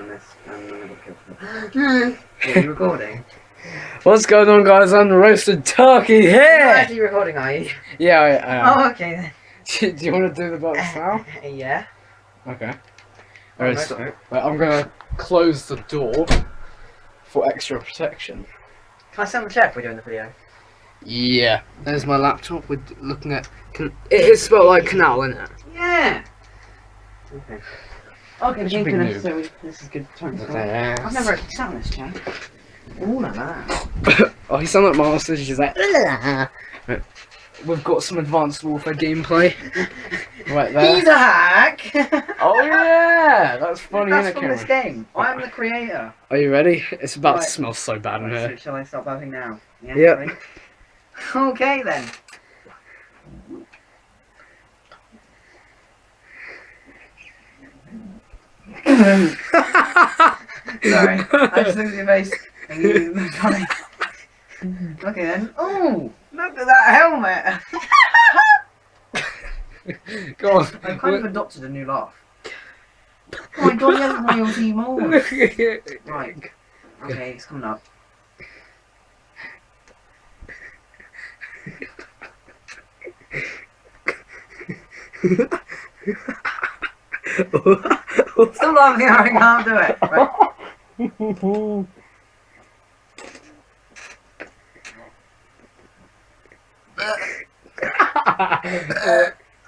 I missed. And then I got killed. Are you recording? What's going on, guys? I'm roasted turkey here! You're not actually recording, are you? Yeah, I am. Oh, okay then. Do you want to do the box now? Yeah. Okay. Oh, Alright, no, so, no. I'm gonna close the door for extra protection. Can I sit on the chair if we're doing the video? Yeah. There's my laptop. We're looking at... It is spelled like canal, isn't it? Yeah! Okay. Okay, Such a big noob. so this is good time to Yes. I've never actually sat on this chair. Ooh la la. Oh, he sounded like Master. She's like... We've got some Advanced Warfare gameplay. Right there. He's a hack! Oh yeah! That's funny, That's isn't it, from this Cameron? game. I'm the creator. Are you ready? It's about Right. to smell so bad in Right, so here. shall I start buzzing now? Yeah, Yep. ready? Okay then. Sorry, I just looked at your face and you looked funny. Okay then. Oh, look at that helmet! Go on. I've kind of adopted a new laugh. Oh my god, he has royalty more. Right. Okay, it's coming up. Stop laughing, I can't do it. Right.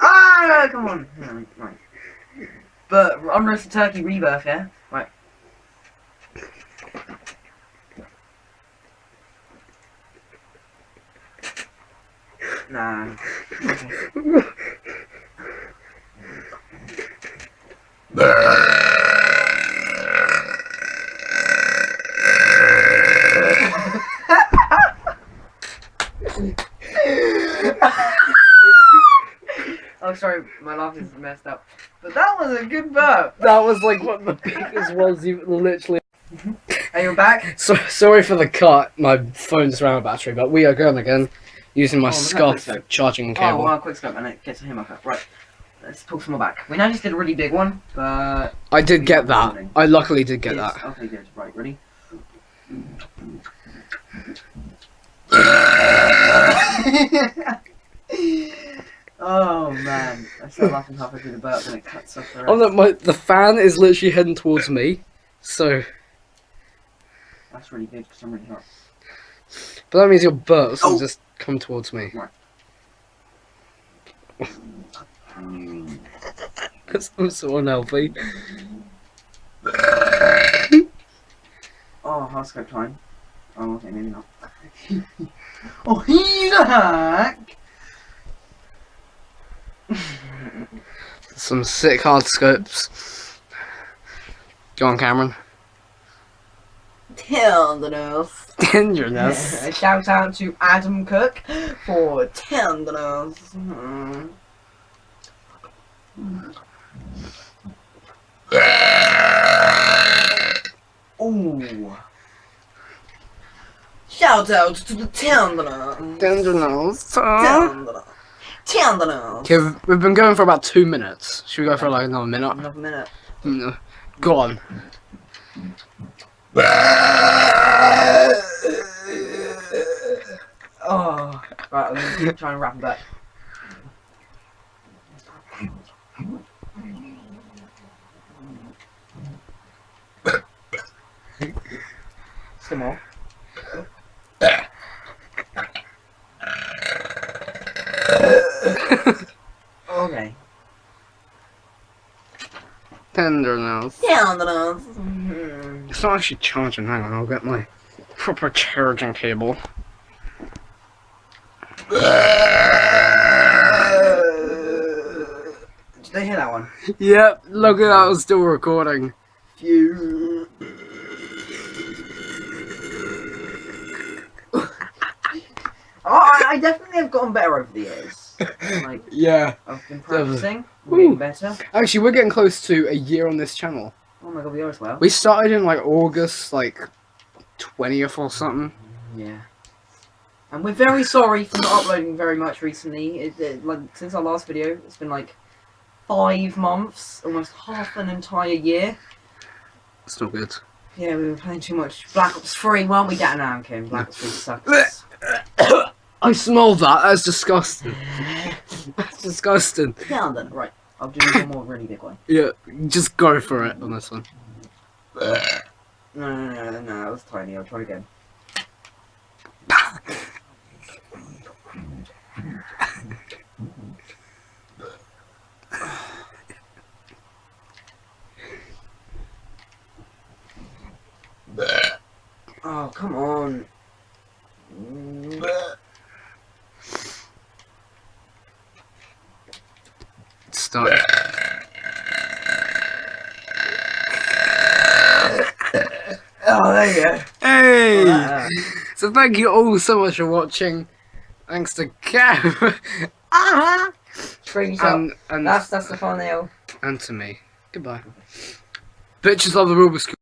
Ah, come on. Right. But unroasted turkey rebirth, yeah? Right. Nah. Okay. Oh, sorry, my laugh is messed up. But that was a good burp. That was like what the biggest was. You literally. Are you back? So sorry for the cut. My phone's ran out of battery, but we are going again using my Oh, look at scarf this. charging Oh, cable. well, quick scope, and it gets him up. Right. Let's pull some more back. We now just did a really big one, but... I did get that. I luckily did get Yes, that. okay, good. Right, ready? Oh man, I started laughing halfway through the burp and it cuts off the rest. Oh look, the fan is literally heading towards me. So, That's really good because I'm really hot. but that means your burps will Oh. just come towards me. Right. That's so unhealthy. Oh, hard scope time. Oh, okay, maybe not. Oh, he's a hack! Some sick hard scopes. Go on, Cameron. Tenderness. Tenderness. Shout out to Adam Cook for tenderness. Ooh. Shout out to the tenderness. Tenderness. Tenderness. Tenderness. Okay, we've been going for about 2 minutes. Should we go for like another minute? Another minute. Go on. Oh, right, I'm gonna try and wrap it back. Still more. Okay. Tenderness. Tenderness. It's not actually charging. Hang on, I'll get my proper charging cable. Did they hear that one? Yep, look at that, I was still recording. Phew. Oh, I definitely have gotten better over the years. Like, Yeah. I've been practicing, Woo. getting better. Actually, we're getting close to a year on this channel. Oh my god, we are as well. We started in like August, like 20th or something. Yeah. And we're very sorry for not uploading very much recently. Like, since our last video, it's been like 5 months, almost half an entire year. It's not good. Yeah, we were playing too much Black Ops 3, weren't we, Dan? Now, Kim. Black Ops 3 sucks. I smelled that. That's disgusting. That's disgusting. Yeah, then. Right. I'll do one more really big one. Yeah, just go for it on this one. No, that was tiny. I'll try again. Oh, come on. Stop. Oh, there you go. Hey! So thank you all so much for watching. Thanks to Kev. Scream yourself. and That's the thumbnail. and to me. Goodbye. Bitches love the Rubik's Cube.